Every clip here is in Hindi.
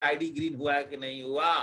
आईडी ग्रीन हुआ है कि नहीं हुआ।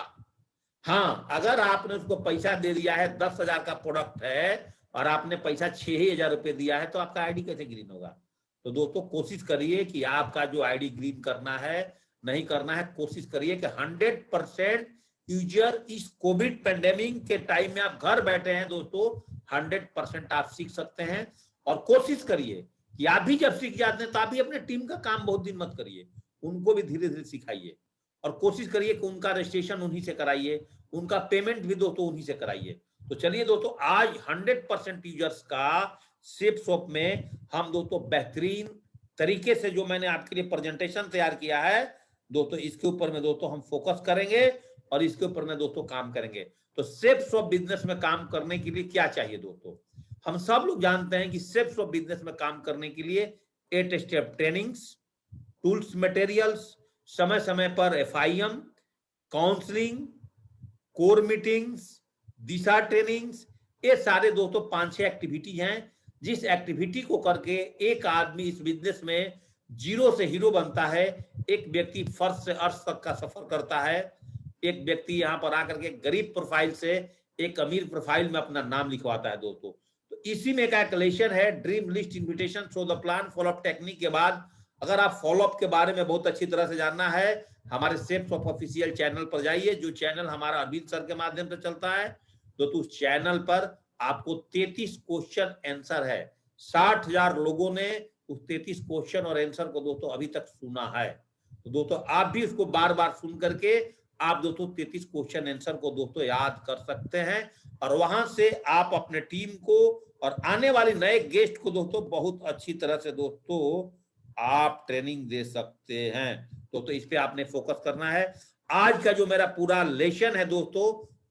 हाँ, अगर आपने उसको पैसा दे दिया है, 10,000 का प्रोडक्ट है और आपने पैसा 6,000 रुपए दिया है, तो आपका आईडी कैसे ग्रीन होगा। तो दोस्तों कोशिश करिए कि आपका जो आईडी ग्रीन करना है, नहीं करना है, कोशिश करिए कि 100% यूजर इस कोविड पेंडेमिक के टाइम में आप घर बैठे हैं दोस्तों, 100% आप सीख सकते हैं। और कोशिश करिए कि आप भी जब सीख जाते हैं तो आप भी अपने टीम का काम बहुत दिन मत करिए, उनको भी धीरे धीरे सिखाइए और कोशिश करिए कि उनका रजिस्ट्रेशन उन्हीं से कराइए, उनका पेमेंट भी दोस्तों उन्हीं से कराइए। तो चलिए दोस्तों, आज 100% यूजर्स का SafeSwap में हम दोस्तों बेहतरीन तरीके से जो मैंने आपके लिए प्रेजेंटेशन तैयार किया है दोस्तों, इसके ऊपर में दोस्तों हम फोकस करेंगे और इसके ऊपर में दोस्तों काम करेंगे। तो SafeSwap बिजनेस में काम करने के लिए क्या चाहिए दोस्तों, हम सब लोग जानते हैं कि SafeSwap बिजनेस में काम करने के लिए 8 स्टेप ट्रेनिंग्स, टूल्स, मटेरियल्स, समय समय पर FIM, काउंसलिंग, कोर मीटिंग्स, दिशा ट्रेनिंग्स, ये सारे दोस्तों 5-6 एक्टिविटी हैं, जिस एक्टिविटी को करके एक आदमी इस बिजनेस में जीरो से हीरो बनता है। एक व्यक्ति फर्श से अर्श तक का सफर करता है, एक व्यक्ति यहाँ पर आकर के गरीब प्रोफाइल से एक अमीर प्रोफाइल में अपना नाम लिखवाता है दोस्तों। तो इसी में कैलकुलेशन है, dream list, invitation, show the plan, follow up technique के बाद अगर आप फॉलोअप के बारे में बहुत अच्छी तरह से जानना है, हमारे SafeSwap ऑफिशियल चैनल पर जाइए, जो चैनल हमारा अरविंद सर के माध्यम से चलता है। तो उस चैनल पर आपको 33 क्वेश्चन आंसर है, 60,000 लोगों ने उस 33 क्वेश्चन और आंसर को दोस्तों अभी तक सुना है। तो दोस्तों आप भी उसको बार बार सुन करके आप दोस्तों 33 क्वेश्चन आंसर को दोस्तों याद कर सकते हैं और वहां से आप अपने टीम को और आने वाले नए गेस्ट को दोस्तों बहुत अच्छी तरह से दोस्तों आप ट्रेनिंग दे सकते हैं। तो इस पे आपने फोकस करना है। आज का जो मेरा पूरा लेसन है दोस्तों,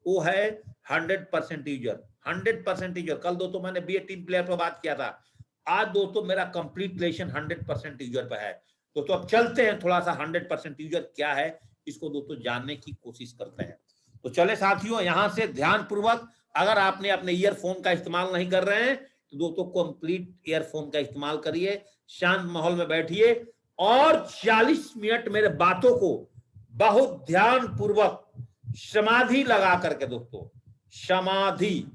वो है 100% यूजर, 100% यूजर। कल दोस्तों मैंने बी ए टीम प्लेयर पर बात किया था, आज दोस्तों मेरा कंप्लीट लेसन 100% यूजर पर है। दोस्तों अब चलते हैं थोड़ा सा 100% यूजर क्या है इसको दोस्तों जानने की कोशिश करते हैं। तो चले साथियों, यहां से ध्यान पूर्वक, अगर आपने अपने ईयरफोन का इस्तेमाल नहीं कर रहे हैं तो दोस्तों कंप्लीट ईयरफोन का इस्तेमाल करिए, शांत माहौल में बैठिए और 40 मिनट मेरे बातों को बहुत ध्यान पूर्वक समाधि लगा करके दोस्तों, समाधि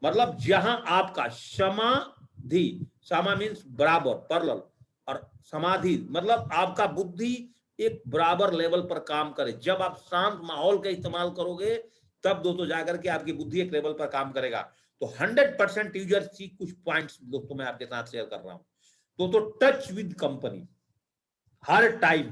मतलब जहां आपका समाधि, समा मीन्स बराबर, पैरेलल, और समाधि मतलब आपका बुद्धि एक बराबर लेवल पर काम करे। जब आप शांत माहौल का इस्तेमाल करोगे तब दोस्तों जाकर के आपकी बुद्धि एक लेवल पर काम करेगा। तो 100% यूजर की कुछ पॉइंट्स दोस्तों मैं आपके साथ शेयर कर रहा हूं। दोस्तों touch with company, her time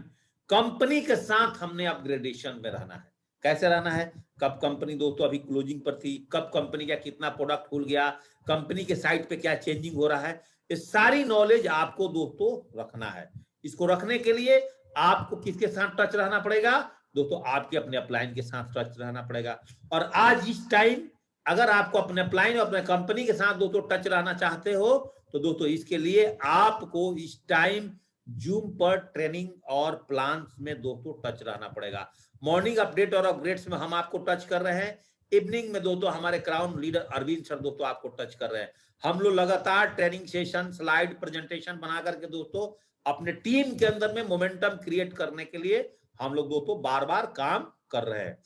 company के साथ हमने अपग्रेडेशन में रहना है। कैसे रहना है, कब कंपनी दोस्तों अभी क्लोजिंग पर थी, कब कंपनी का कितना प्रोडक्ट खुल गया, कंपनी के साइट पे क्या चेंजिंग हो रहा है, ये सारी नॉलेज आपको दोस्तों रखना है। इसको रखने के लिए आपको किसके साथ टच रहना पड़ेगा दोस्तों, आपके अपने अपलाइन के साथ टच रहना पड़ेगा। और आज इस टाइम अगर आपको अपने अपलाइन और अपने कंपनी के साथ दोस्तों टच रहना चाहते हो तो दोस्तों इसके लिए आपको इस टाइम जूम पर ट्रेनिंग और प्लान्स में दोस्तों टच रहना पड़ेगा। मॉर्निंग अपडेट और अपग्रेड्स में हम आपको टच कर रहे हैं, इवनिंग में दोस्तों हमारे क्राउन लीडर अरविंद सर दोस्तों आपको टच कर रहे हैं। हम लोग लगातार ट्रेनिंग सेशन, स्लाइड प्रेजेंटेशन बना करके दोस्तों अपने टीम के अंदर में मोमेंटम क्रिएट करने के लिए हम लोग दोस्तों बार बार काम कर रहे हैं।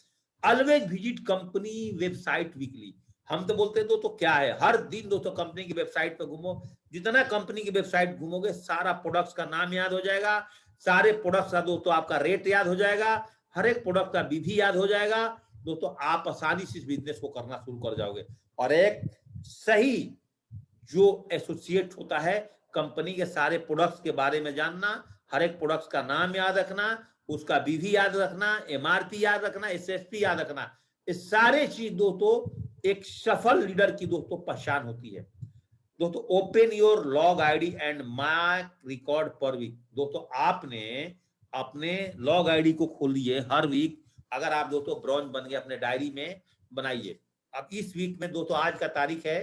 Always visit company website weekly, हम तो बोलते हैं दोस्तों क्या है, हर दिन दोस्तों कंपनी की वेबसाइट पे घूमो। जितना कंपनी की वेबसाइट घूमोगे सारा प्रोडक्ट्स का नाम याद हो जाएगा, सारे प्रोडक्ट्स का दोस्तों आपका रेट याद हो जाएगा, हर एक प्रोडक्ट का बीवी याद हो जाएगा दोस्तों। आप आसानी से इस बिजनेस को करना शुरू कर जाओगे। और एक सही जो एसोसिएट होता है, कंपनी के सारे प्रोडक्ट्स के बारे में जानना, हर एक प्रोडक्ट्स का नाम याद रखना, उसका बीवी याद रखना, MRP याद रखना, SSP याद रखना, ये सारे चीज दोस्तों एक सफल लीडर की दोस्तों पहचान होती है। दोस्तों open your log ID and mark record per week, दोस्तों आपने अपने लॉग आईडी को खोलिए हर वीक। अगर आप दोस्तों ब्रॉन्ज बन गए अपने डायरी में बनाइए। अब इस वीक में दोस्तों आज का तारीख है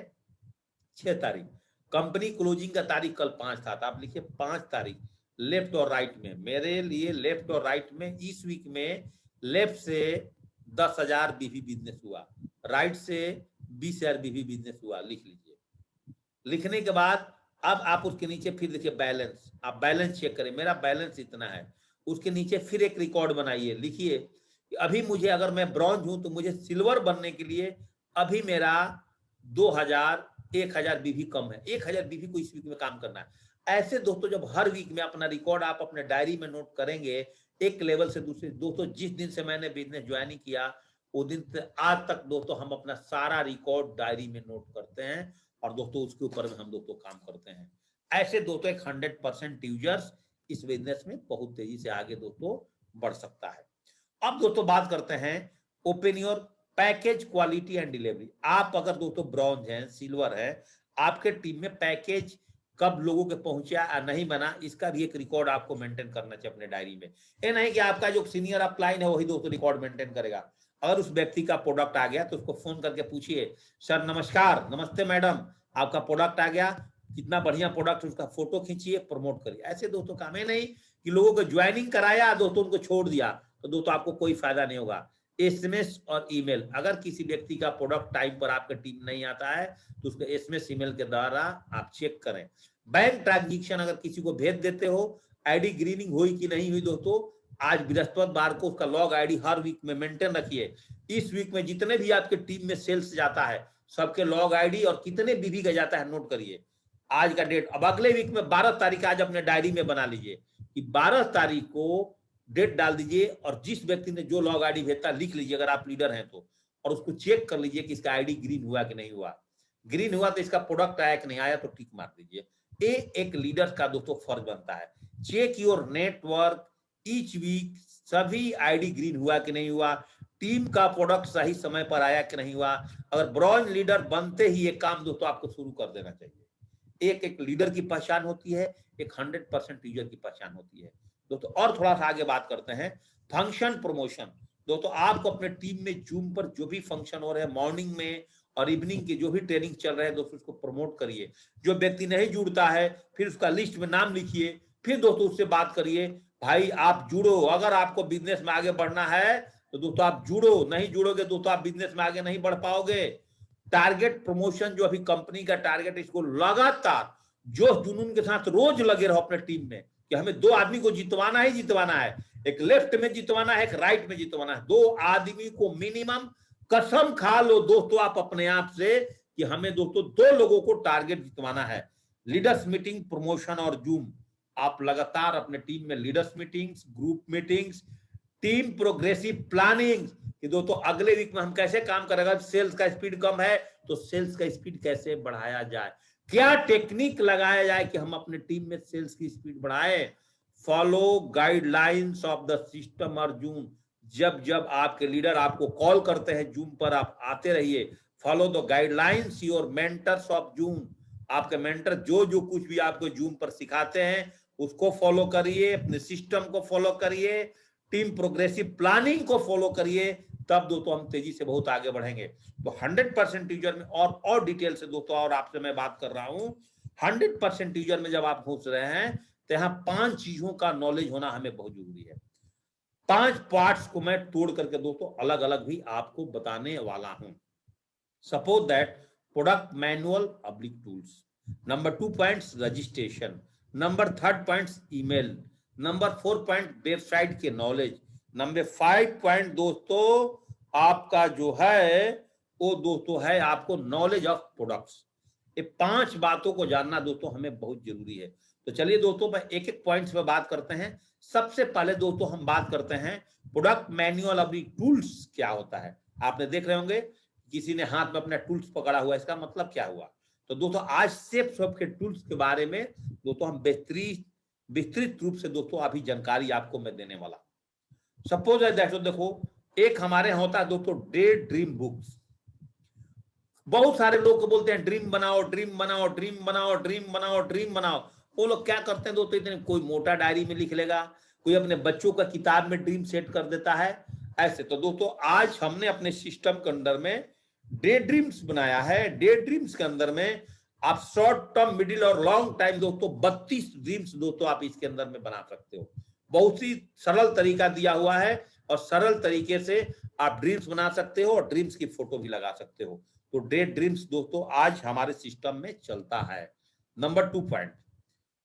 6 तारीख, कंपनी क्लोजिंग का तारीख कल 5 था, तो आप लिखिए 5 तारीख। लेफ्ट और राइट में, मेरे लिए लेफ्ट और राइट में इस वीक में लेफ्ट से 10,000 बीवी बिजनेस हुआ, राइट से 20,000 बीवी बिजनेस हुआ, लिख लीजिए। लिखने के बाद अब आप उसके नीचे फिर लिखिए बैलेंस, आप बैलेंस चेक करें, मेरा बैलेंस इतना है। उसके नीचे फिर एक रिकॉर्ड बनाइए, लिखिए कि अभी मुझे, अगर मैं ब्रॉन्ज हूं तो मुझे सिल्वर बनने के लिए अभी मेरा 2000 1000 बीवी कम है, 1000 बीवी को इस वीक में काम करना है। ऐसे दोस्तों जब हर वीक में अपना रिकॉर्ड आप अपने डायरी में नोट करेंगे, एक लेवल से दूसरे, दोस्तों जिस दिन से मैंने बिजनेस ज्वाइन किया वो दिन से आज तक दोस्तों हम अपना सारा रिकॉर्ड डायरी में नोट करते हैं और दोस्तों उसके ऊपर में हम दोस्तों काम करते हैं। ऐसे दोस्तों एक 100% यूजर्स इस बिजनेस में बहुत तेजी से आगे दोस्तों बढ़ सकता है। अब दोस्तों बात करते हैं open your package quality and delivery. आप अगर दोस्तों ब्रॉन्ज हैं, सिल्वर है, आपके टीम में पैकेज कब लोगों के पहुंचा नहीं बना, इसका भी एक रिकॉर्ड आपको मेंटेन करना चाहिए अपने डायरी में। ये नहीं कि आपका जो सीनियर अपलाइन है वही दोस्तों रिकॉर्ड मेंटेन करेगा। अगर उस व्यक्ति का प्रोडक्ट आ गया तो उसको फोन करके पूछिए, सर नमस्कार, नमस्ते मैडम, आपका प्रोडक्ट आ गया, कितना बढ़िया प्रोडक्ट, उसका फोटो खींचिए, प्रमोट करिए। ऐसे दोस्तों काम है नहीं कि लोगों को ज्वाइनिंग कराया दोस्तों उनको छोड़ दिया, तो दोस्तों आपको कोई फायदा नहीं होगा। एसएमएस और ईमेल, अगर किसी व्यक्ति का प्रोडक्ट टाइम पर आपके टीम नहीं आता है तो उसको एसएमएस ईमेल के द्वारा आप चेक करें। बैंक ट्रांजेक्शन अगर किसी को भेज देते हो, आईडी ग्रीनिंग हुई कि नहीं हुई दोस्तों, आज बृहस्पतिवार को उसका लॉग आईडी हर वीक में मेंटेन रखिए। इस वीक में जितने भी आपके टीम में सेल्स जाता है सबके लॉग आईडी और कितने बीवी का जाता है नोट करिए। आज का डेट, अब अगले वीक में 12 तारीख आज अपने डायरी में बना लीजिए कि 12 तारीख को डेट डाल दीजिए और जिस व्यक्ति ने जो लॉग आईडी भेजा लिख लीजिए अगर आप लीडर हैं तो, और उसको चेक कर लीजिए कि इसका आईडी ग्रीन हुआ कि नहीं हुआ। ग्रीन हुआ तो इसका प्रोडक्ट आया कि नहीं आया तो टिक मार दीजिए। ये एक लीडर का दोस्तों फर्ज बनता है। Check your network each week, सभी आईडी ग्रीन हुआ कि नहीं हुआ, टीम का प्रोडक्ट सही समय पर आया कि नहीं हुआ। अगर ब्रॉन्ज लीडर बनते ही ये काम दोस्तों आपको शुरू कर देना चाहिए। एक एक लीडर की पहचान होती है, एक 100% लीडर की पहचान होती है दोस्तों। और थोड़ा सा आगे बात करते हैं फंक्शन प्रमोशन। दोस्तों आपको अपने टीम में जूम पर जो भी फंक्शन हो रहे हैं, मॉर्निंग में और इवनिंग की जो भी ट्रेनिंग चल रहे हैं दोस्तों उसको प्रमोट करिए। जो व्यक्ति नहीं जुड़ता है फिर उसका लिस्ट में नाम लिखिए, फिर दोस्तों उससे बात करिए, भाई आप जुड़ो, अगर आपको बिजनेस में आगे बढ़ना है तो दोस्तों आप जुड़ो, नहीं जुड़ोगे दोस्तों आप बिजनेस में आगे नहीं बढ़ पाओगे। टारगेट प्रमोशन जो अभी कंपनी का टारगेट, इसको लगातार जोश जुनून के साथ रोज लगे रहो अपने टीम में कि हमें 2 आदमी को जितवाना ही जितवाना है, एक लेफ्ट में जितवाना है, एक राइट में जितवाना है, 2 आदमी को मिनिमम। कसम खा लो दोस्तों आप अपने आप से कि हमें दोस्तों 2 लोगों को टारगेट जितवाना है। लीडर्स मीटिंग, प्रमोशन और जूम, आप लगातार अपने टीम में leaders meetings, group meetings, team progressive planning कि दोस्तों अगले वीक में हम कैसे काम करेंगे, सेल्स का स्पीड कम है तो सेल्स का स्पीड कैसे बढ़ाया जाए, क्या टेक्निक लगाया जाए कि हम अपने टीम में सेल्स की स्पीड बढ़ाएं। Follow guidelines of the system और जूम, जब जब आपके लीडर आपको कॉल करते हैं जूम पर आप आते रहिए। Follow the guidelines your mentors of zoom, आपके मेंटर जो जो कुछ भी आपको जूम पर सिखाते हैं उसको फॉलो करिए, अपने सिस्टम को फॉलो करिए, टीम प्रोग्रेसिव प्लानिंग को फॉलो करिए, तब दोस्तों हम तेजी से बहुत आगे बढ़ेंगे। तो 100% यूजर में और डिटेल से दोस्तों और आपसे मैं बात कर रहा हूं, 100% यूजर में जब आप घुस रहे हैं तो यहाँ 5 चीजों का नॉलेज होना हमें बहुत जरूरी है। 5 पार्ट्स को मैं तोड़ करके दोस्तों अलग अलग भी आपको बताने वाला हूं। Suppose that product manual oblique tools, number 2 points registration, number 3 points email, number 4 point website के नॉलेज, नंबर 5 पॉइंट दोस्तों आपका जो है वो दोस्तों है आपको नॉलेज ऑफ प्रोडक्ट्स। ये 5 बातों को जानना दोस्तों हमें बहुत जरूरी है। तो चलिए दोस्तों मैं एक एक पॉइंट्स पे बात करते हैं। सबसे पहले दोस्तों हम बात करते हैं प्रोडक्ट मैनुअल अभी टूल्स क्या होता है। आपने देख रहे होंगे किसी ने हाथ में अपना टूल्स पकड़ा हुआ, इसका मतलब क्या हुआ। तो दोस्तों आज सेफ शॉप के टूल्स के बारे में दोस्तों हम विस्तृत रूप से दोस्तों अभी जानकारी आपको मैं देने वाला। सपोज देखो एक हमारे यहाँ होता है दोस्तों डे ड्रीम बुक्स। बहुत सारे लोग को बोलते हैं ड्रीम बनाओ, ड्रीम बनाओ, ड्रीम बनाओ, ड्रीम बनाओ, ड्रीम बनाओ। वो लोग क्या करते हैं दोस्तों, इतने कोई मोटा डायरी में लिख लेगा, कोई अपने बच्चों का किताब में ड्रीम सेट कर देता है ऐसे। तो दोस्तों आज हमने अपने सिस्टम के अंदर में डे ड्रीम्स बनाया है। डे ड्रीम्स के अंदर में आप शॉर्ट टर्म, मिडिल और लॉन्ग टाइम दोस्तों 32 ड्रीम्स दोस्तों आप इसके अंदर में बना सकते हो। बहुत ही सरल तरीका दिया हुआ है और सरल तरीके से आप ड्रीम्स बना सकते हो और ड्रीम्स की फोटो भी लगा सकते हो। तो डे ड्रीम्स दोस्तों आज हमारे सिस्टम में चलता है। नंबर 2 पॉइंट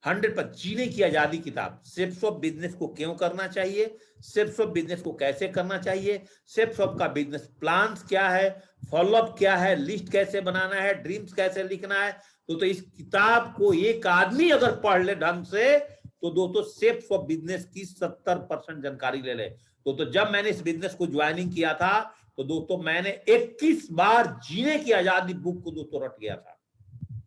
100% जीने की आजादी किताब। सेप्स ऑफ बिजनेस को क्यों करना चाहिए, सेप्स ऑफ बिजनेस को कैसे करना चाहिए, सेप्स ऑफ का बिजनेस प्लान क्या है, फॉलोअप क्या है, लिस्ट कैसे बनाना है, ड्रीम्स कैसे लिखना है। तो इस किताब को एक आदमी अगर पढ़ ले ढंग से तो दोस्तों सेप्स ऑफ बिजनेस की 70% जानकारी ले ले। तो जब मैंने इस बिजनेस को ज्वाइनिंग किया था तो दोस्तों मैंने 21 बार जीने की आजादी बुक को दोस्तों रट गया था,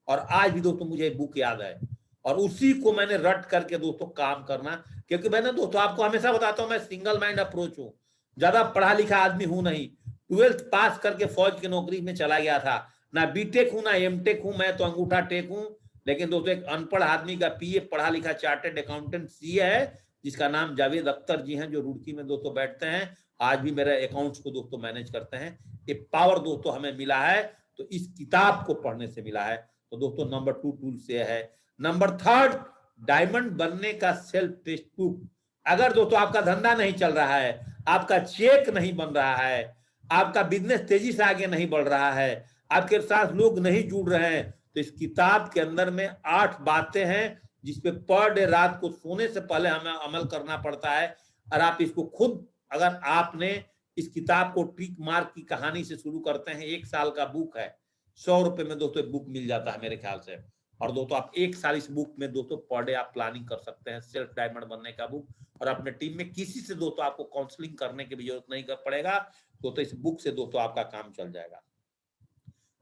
और आज भी दोस्तों मुझे बुक याद है, और उसी को मैंने रट करके दोस्तों काम करना। क्योंकि मैंने दोस्तों आपको हमेशा बताता हूं मैं सिंगल माइंड अप्रोच हूं, ज्यादा पढ़ा लिखा आदमी हूं नहीं। 12th पास करके फौज की नौकरी में चला गया था, ना बीटेक हूं ना एमटेक हूं, मैं तो अंगूठा टेक हूं। लेकिन दोस्तों एक अनपढ़ आदमी का पीए पढ़ा लिखा चार्टेड अकाउंटेंट सीए है, जिसका नाम जावेद अख्तर जी हैं, जो रुड़की में दोस्तों बैठते हैं, आज भी मेरे अकाउंट्स को दोस्तों मैनेज करते हैं। ये पावर दोस्तों हमें मिला है तो इस किताब को पढ़ने से मिला है। तो दोस्तों नंबर 2 टूल से है। नंबर 3 डायमंड बनने का सेल्फ टेस्ट बुक। अगर दोस्तों आपका धंधा नहीं चल रहा है, आपका चेक नहीं बन रहा है, आपका बिजनेस तेजी से आगे नहीं बढ़ रहा है, आपके साथ लोग नहीं जुड़ रहे हैं, तो इस किताब के अंदर में 8 बातें हैं जिसपे पर डे रात को सोने से पहले हमें अमल करना पड़ता है। और आप इसको खुद, अगर आपने इस किताब को ट्रिक मार्क की कहानी से शुरू करते हैं, 1 साल का बुक है, 100 रुपए में दोस्तों बुक मिल जाता है मेरे ख्याल से। और दोस्तों आप 1 साल इस बुक में दोस्तों पर डे आप प्लानिंग कर सकते हैं, सेल्फ डायमंड बनने का बुक। और अपने टीम में किसी से दोस्तों आपको काउंसलिंग करने की भी जरूरत नहीं कर पड़ेगा, दोस्तों इस बुक से दोस्तों आपका काम चल जाएगा।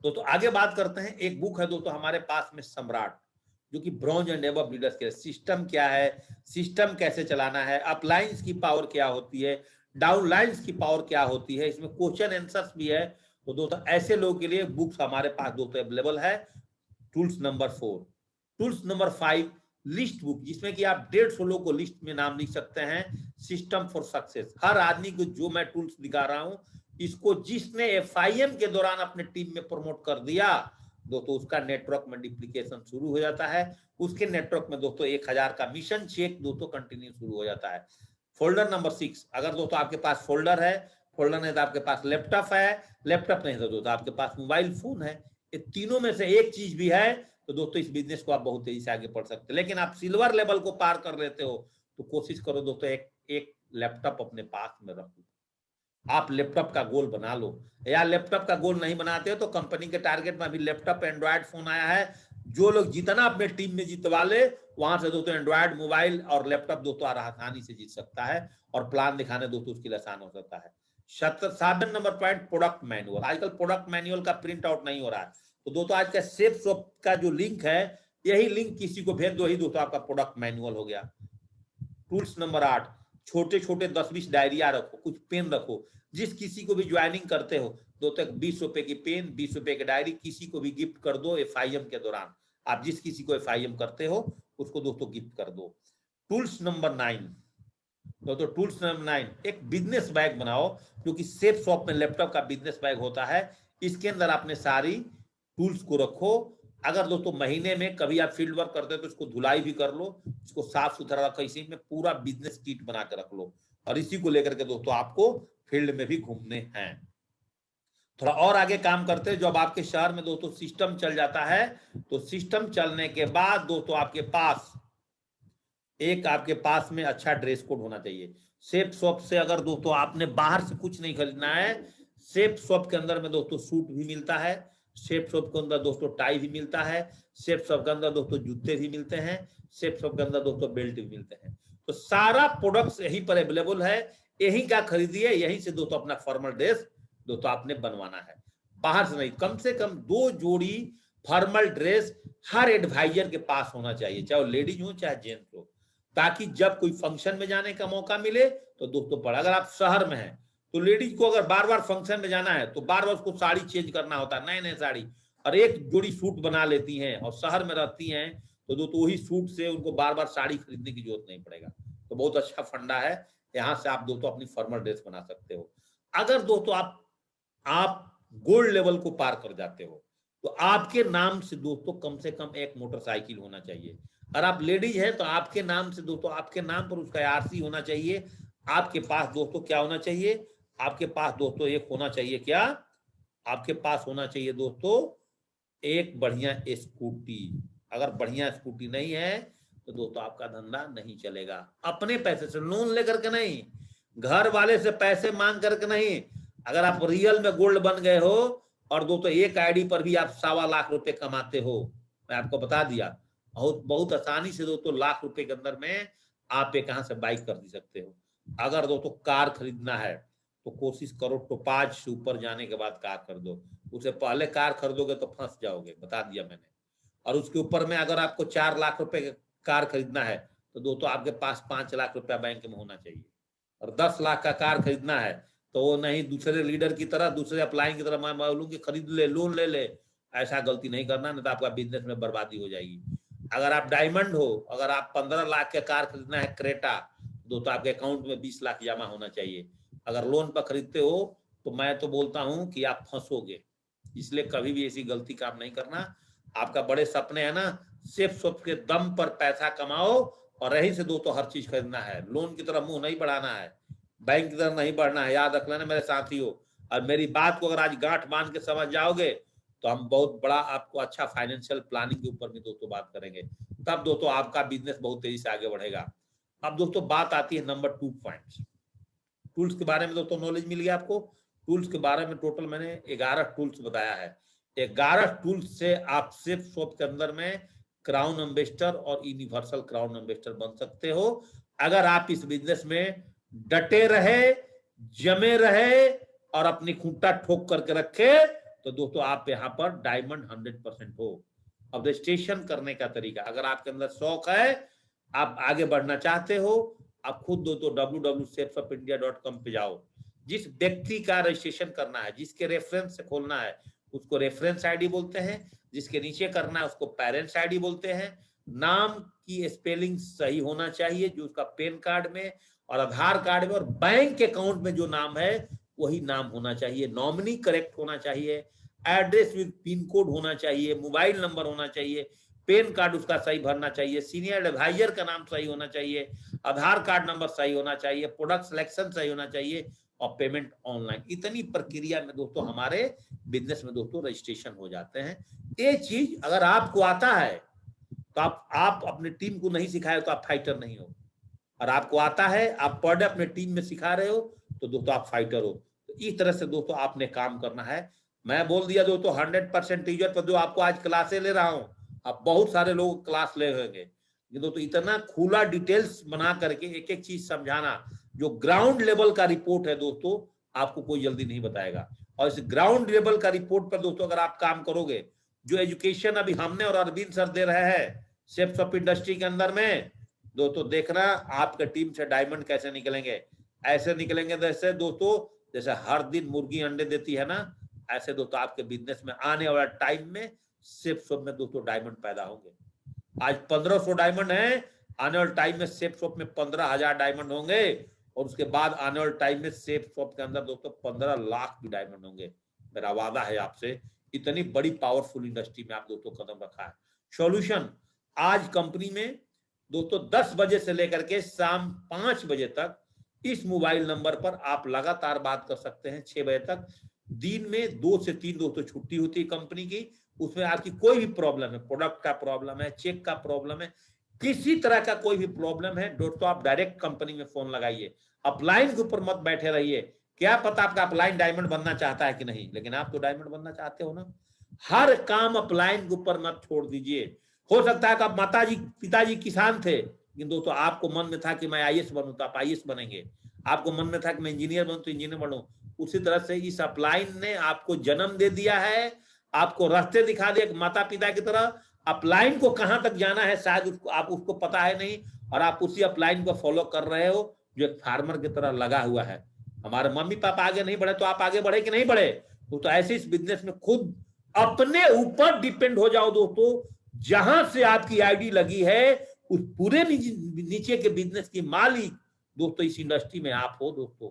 दोस्तों आगे बात करते हैं, एक बुक है दोस्तों हमारे पास में सम्राट, जो कि ब्रॉन्ज एंड एबव लीडर्स के सिस्टम क्या है, सिस्टम कैसे चलाना है, अपलाइंस की पावर क्या होती है, डाउनलाइंस की पावर क्या होती है, इसमें क्वेश्चन आंसर्स भी है। तो दोस्तों ऐसे लोगों के लिए बुक्स हमारे पास दोस्तों अवेलेबल है। Tools number 4। Tools number 5 list book, जिसमें कि आप 150 लोगों को लिस्ट में नाम लिख सकते हैं। सिस्टम फॉर सक्सेस, हर आदमी को जो मैं टूल्स दिखा रहा हूं, इसको जिसने FIM के दौरान अपने टीम में प्रमोट कर दिया दोस्तों, उसका नेटवर्क मल्टीप्लिकेशन शुरू हो जाता है। उसके नेटवर्क में दोस्तों 1000 का मिशन चेक दोस्तों कंटिन्यू शुरू हो जाता है। फोल्डर नंबर 6, अगर दोस्तों आपके पास फोल्डर है, फोल्डर नहीं तो आपके पास लैपटॉप है, लैपटॉप नहीं तो दोस्तों आपके पास मोबाइल फोन है, ये तीनों में से एक चीज भी है तो दोस्तों इस बिजनेस को आप बहुत तेजी से आगे बढ़ सकते हैं। लेकिन आप सिल्वर लेवल को पार कर लेते हो तो कोशिश करो दोस्तों एक लैपटॉप अपने पास में रखो। आप लैपटॉप का गोल बना लो, या लैपटॉप का गोल नहीं बनाते हो तो कंपनी के टारगेट में अभी लैपटॉप एंड्रॉयड फोन आया है, जो लोग जितना अपने टीम में जितवा ले, वहां से दोस्तों एंड्रॉयड मोबाइल और लैपटॉप दोस्तों आसानी से जीत सकता है, और प्लान दिखाने दोस्तों उसके लिए आसान हो सकता है। 7 नंबर पॉइंट प्रोडक्ट मैनुअल। आजकल प्रोडक्ट मैनुअल का प्रिंट आउट नहीं हो रहा है, तो दोस्तों आज का सेफ शॉप का जो लिंक है, यही लिंक किसी को भेज दो, ही दोस्तों आपका प्रोडक्ट मैनुअल हो गया। टूल्स नंबर 8, छोटे छोटे 10-20 डायरिया रखो, कुछ पेन रखो, जिस किसी को भी ज्वाइनिंग करते हो दोस्तों 20 रुपए की पेन, 20 रुपए की डायरी किसी को भी गिफ्ट कर दो। FIM के दौरान आप जिस किसी को FIM करते हो उसको दोस्तों गिफ्ट कर दो। टूल्स नंबर 9, दोस्तों टूल्स नंबर 9, एक बिजनेस बैग बनाओ, जो कि सेफ शॉप में लैपटॉप का बिजनेस बैग होता है, इसके अंदर आपने सारी टूल्स को रखो। अगर दोस्तों महीने में कभी आप फील्ड वर्क करते हो तो इसको धुलाई भी कर लो, इसको साफ सुथरा रखो, इसी में पूरा बिजनेस किट बना के रख लो, और इसी को लेकर के दोस्तों आपको फील्ड में भी घूमने हैं। थोड़ा और आगे काम करते हैं, जब आपके शहर में दोस्तों सिस्टम चल जाता है, तो सिस्टम चलने के बाद दोस्तों आपके पास में अच्छा ड्रेस कोड होना चाहिए। सेफ शॉप से अगर दोस्तों आपने बाहर से कुछ नहीं खरीदना है, सेफ शॉप के अंदर में दोस्तों सूट भी मिलता है, सेफ शॉप के अंदर दोस्तों टाई भी मिलता है, सेफ शॉप के अंदर दोस्तों जूते भी मिलते हैं, सेफ शॉप के अंदर दोस्तों बेल्ट भी मिलते हैं। तो सारा प्रोडक्ट्स यहीं पर अवेलेबल है, यहीं का खरीदिए, यहीं से दोस्तों अपना फॉर्मल ड्रेस दोस्तों आपने बनवाना है, बाहर से नहीं। कम से कम 2 जोड़ी फॉर्मल ड्रेस हर एडवाइजर के पास होना चाहिए, चाहे वो लेडीज हो चाहे जेंट्स हो, ताकि जब कोई फंक्शन में जाने का मौका मिले तो दोस्तों पढ़ा। अगर आप शहर में हैं तो लेडीज को अगर बार बार फंक्शन में जाना है तो बार बार उसको साड़ी चेंज करना होता है, नए नए साड़ी, और एक जोड़ी सूट बना लेती हैं और शहर में रहती हैं, तो दोस्तों वही सूट से उनको बार बार साड़ी खरीदने की जरूरत नहीं पड़ेगा। तो बहुत अच्छा फंडा है, यहाँ से आप दोस्तों अपनी फॉर्मल ड्रेस बना सकते हो। अगर दोस्तों आप गोल्ड लेवल को पार कर जाते हो तो आपके नाम से दोस्तों कम से कम एक मोटरसाइकिल होना चाहिए। अगर आप लेडीज हैं तो आपके नाम से दोस्तों, आपके नाम पर उसका RC होना चाहिए। आपके पास दोस्तों क्या होना चाहिए, आपके पास दोस्तों एक होना चाहिए, क्या आपके पास होना चाहिए दोस्तों एक बढ़िया स्कूटी। अगर बढ़िया स्कूटी नहीं है तो दोस्तों आपका धंधा नहीं चलेगा। अपने पैसे से, लोन लेकर के नहीं, घर वाले से पैसे मांग करके नहीं। अगर आप रियल में गोल्ड बन गए हो और दोस्तों एक आईडी पर भी आप 1.25 लाख रुपए कमाते हो, मैं आपको बता दिया, बहुत बहुत आसानी से दोस्तों लाख रुपए के अंदर में आप एक कहां से बाइक कर दे सकते हो। अगर दोस्तों कार खरीदना है तो कोशिश करो टोपाज से ऊपर जाने के बाद कार खरीदो। उससे पहले कार खरीदोगे तो फंस जाओगे, बता दिया मैंने। और उसके ऊपर में अगर आपको 4 लाख रुपए का कार खरीदना है तो दोस्तों आपके पास 5 लाख रुपया बैंक में होना चाहिए। और 10 लाख का कार खरीदना है तो वो नहीं दूसरे लीडर की तरह, दूसरे अप्लाइन की तरह मैं बोलूँ कि खरीद ले, लोन ले ले, ऐसा गलती नहीं करना, नहीं तो आपका बिजनेस में बर्बादी हो जाएगी। अगर आप डायमंड हो, अगर आप 15 लाख के कार खरीदना है क्रेटा, दोस्तों आपके अकाउंट में 20 लाख जमा होना चाहिए। अगर लोन पर खरीदते हो तो मैं तो बोलता हूं कि आप फंसोगे। इसलिए कभी भी ऐसी गलती काम नहीं करना। आपका बड़े सपने है ना, सिर्फ सोच के दम पर पैसा कमाओ और रही से दोस्तों हर चीज खरीदना है। लोन की तरफ मुंह नहीं बढ़ाना है, बैंक की तरफ नहीं बढ़ना है, याद रख लेना मेरे साथियों। और मेरी बात को अगर आज गांठ बांध के समझ जाओगे तो हम बहुत बड़ा आपको अच्छा फाइनेंशियल प्लानिंग के ऊपर भी दोस्तों बात करेंगे, तब दोस्तों आपका बिजनेस बहुत तेजी से आगे बढ़ेगा। अब दोस्तों बात आती है नंबर 2 पॉइंट, टूल्स के बारे में। दोस्तों नॉलेज मिल गया आपको। टूल्स के बारे में टोटल मैंने 11 टूल्स बताया है। 11 टूल्स से आप सिर्फ शॉप के अंदर में क्राउन एम्बेसडर और यूनिवर्सल क्राउन एम्बेसडर बन सकते हो, अगर आप इस बिजनेस में डटे रहे, जमे रहे और अपनी खूंटा ठोक करके रखे, तो दोस्तों आप यहाँ पर डायमंड 100% हो। अब रजिस्ट्रेशन करने का तरीका, अगर आपके अंदर शौक है, आप आगे बढ़ना चाहते हो, आप खुद दोस्तों www.safesofindia.com पे जाओ। जिस व्यक्ति का रजिस्ट्रेशन करना है, जिसके रेफरेंस से खोलना है, उसको रेफरेंस आईडी बोलते हैं। जिसके नीचे करना है उसको पेरेंट्स आईडी बोलते हैं। नाम की स्पेलिंग सही होना चाहिए, जो उसका पैन कार्ड में और आधार कार्ड में और बैंक अकाउंट में जो नाम है वही नाम होना चाहिए। नॉमिनी करेक्ट होना चाहिए, एड्रेस विद पिन कोड होना चाहिए, मोबाइल नंबर होना चाहिए, पैन कार्ड उसका सही भरना चाहिए, सीनियर एडवाइजर का नाम सही होना चाहिए, आधार कार्ड नंबर सही होना चाहिए, प्रोडक्ट सिलेक्शन सही होना चाहिए और पेमेंट ऑनलाइन। इतनी प्रक्रिया में दोस्तों हमारे बिजनेस में दोस्तों रजिस्ट्रेशन हो जाते हैं। ये चीज अगर आपको आता है तो आप अपने टीम को नहीं सिखाए तो आप फाइटर नहीं हो, और आपको आता है, आप पर डे अपने टीम में सिखा रहे हो, तो दोस्तों आप फाइटर हो। तो इस तरह से दोस्तों आपने काम करना है। मैं बोल दिया दोस्तों 100% टीचर पर जो आपको आज क्लासे ले रहा हूं, आप बहुत सारे लोग क्लास ले होंगे, दोस्तों इतना खुला डिटेल्स बना करके एक एक चीज समझाना, जो ग्राउंड लेवल का रिपोर्ट है दोस्तों आपको कोई जल्दी नहीं बताएगा। और इस ग्राउंड लेवल का रिपोर्ट पर दोस्तों अगर आप काम करोगे, जो एजुकेशन अभी हमने और अरविंद सर दे रहे हैं शेप्स ऑफ इंडस्ट्री के अंदर में, दोस्तों देखना आपके टीम से डायमंड कैसे निकलेंगे। ऐसे निकलेंगे जैसे दोस्तों, जैसे हर दिन मुर्गी अंडे देती है ना, ऐसे दोस्तों आपके बिजनेस में आने वाला टाइम में शेप्स ऑफ में दोस्तों डायमंड पैदा होंगे। आज 1500 डायमंड है, आने वाले टाइम में शेप्स ऑफ में 15,000 डायमंड होंगे, और उसके बाद आने वाले टाइम में शेप्स ऑफ के अंदर दोस्तों 15 लाख भी डायमंड होंगे। मेरा वादा है आपसे, इतनी बड़ी पावरफुल इंडस्ट्री में आप दोस्तों कदम रखा है। सॉल्यूशन आज कंपनी में दोस्तों 10 बजे से लेकर के शाम 5 बजे तक इस मोबाइल नंबर पर आप लगातार बात कर सकते हैं। 6 बजे तक दिन में 2 से 3 दोस्तों छुट्टी होती है कंपनी की। उसमें आपकी कोई भी प्रॉब्लम है, प्रोडक्ट का प्रॉब्लम है, चेक का प्रॉब्लम है, किसी तरह का कोई भी प्रॉब्लम है दोस्तों, आप डायरेक्ट कंपनी में फोन लगाइए। अपलाइन के ऊपर मत बैठे रहिए। क्या पता आपका अपलाइन डायमंड बनना चाहता है कि नहीं, लेकिन आप तो डायमंड बनना चाहते हो ना। हर काम अपलाइन के ऊपर मत छोड़ दीजिए। हो सकता है कि आप माताजी पिताजी किसान थे, लेकिन दोस्तों आपको मन में था कि मैं आईएएस बनूं तो आप आईएएस बनेंगे। आपको मन में था कि मैं इंजीनियर बनूं तो इंजीनियर बनूं। उसी तरह से इस अपलाइन ने आपको जन्म दे दिया है, आपको रास्ते दिखा दिया माता पिता की तरह। अपलाइन को कहां तक जाना है शायद उसको आप उसको पता है नहीं, और आप उसी अपलाइन को फॉलो कर रहे हो जो एक फार्मर की तरह लगा हुआ है। हमारे मम्मी पापा आगे नहीं बढ़े तो आप आगे बढ़े कि नहीं बढ़े। तो ऐसे इस बिजनेस में खुद अपने ऊपर डिपेंड हो जाओ दोस्तों। जहां से आपकी आईडी लगी है उस पूरे नीचे के बिजनेस की मालिक दोस्तों इस इंडस्ट्री में आप हो दोस्तों।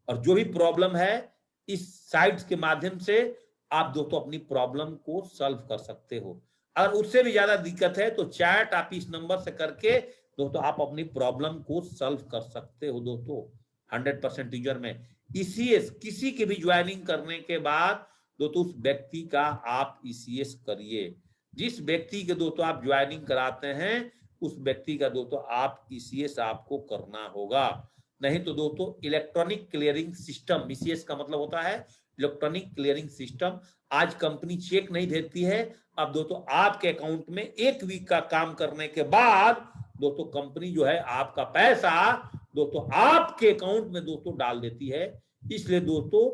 और जो भी प्रॉब्लम है इस साइट्स के माध्यम से आप दोस्तों अपनी प्रॉब्लम को सॉल्व कर सकते हो। अगर उससे भी ज्यादा दिक्कत है तो चैट आप इस नंबर से करके दोस्तों आप अपनी प्रॉब्लम को सॉल्व कर सकते हो दोस्तों 100% टीजर में। ईसीएस किसी के भी ज्वाइनिंग करने के बाद दोस्तों उस व्यक्ति का आप ईसीएस करिए। जिस व्यक्ति के दोस्तों आप ज्वाइनिंग कराते हैं उस व्यक्ति का दोस्तों आप ईसीएस आपको करना होगा। नहीं तो दोस्तों इलेक्ट्रॉनिक क्लियरिंग सिस्टम, ईसीएस का मतलब होता है इलेक्ट्रॉनिक क्लियरिंग सिस्टम। आज कंपनी चेक नहीं देती है, अब दोस्तों आपके अकाउंट में 1 वीक का काम करने के बाद दोस्तों कंपनी जो है आपका पैसा दोस्तों आपके अकाउंट में दोस्तों डाल देती है। इसलिए दोस्तों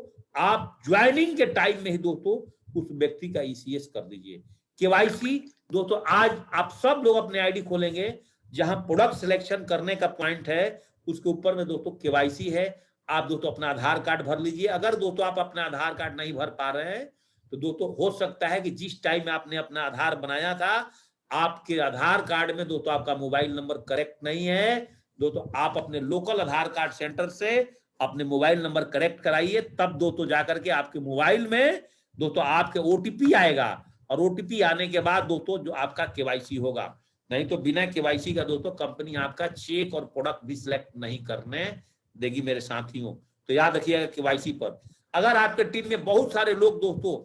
आप ज्वाइनिंग के टाइम में ही दोस्तों उस व्यक्ति का ईसीएस कर दीजिए। केवाईसी दोस्तों आज आप सब लोग अपने आईडी खोलेंगे, जहां प्रोडक्ट सिलेक्शन करने का पॉइंट है उसके ऊपर में दोस्तों केवाईसी है। आप दोस्तों अपना आधार कार्ड भर लीजिए। अगर दोस्तों आप अपना आधार कार्ड नहीं भर पा रहे हैं तो दोस्तों हो सकता है कि जिस टाइम आपने अपना आधार बनाया था आपके आधार कार्ड में दोस्तों आपका मोबाइल नंबर करेक्ट नहीं है। दोस्तों आप अपने लोकल आधार कार्ड सेंटर से अपने मोबाइल नंबर करेक्ट कराइए, तब दोस्तों जाकर के आपके मोबाइल में दोस्तों आपके ओटीपी आएगा, और ओटीपी आने के बाद दोस्तों जो आपका केवाईसी होगा। नहीं तो बिना केवाईसी का दोस्तों कंपनी आपका चेक और प्रोडक्ट भी सिलेक्ट नहीं करने देगी मेरे साथियों। तो याद रखिएगा केवाईसी पर। अगर आपके टीम में बहुत सारे लोग दोस्तों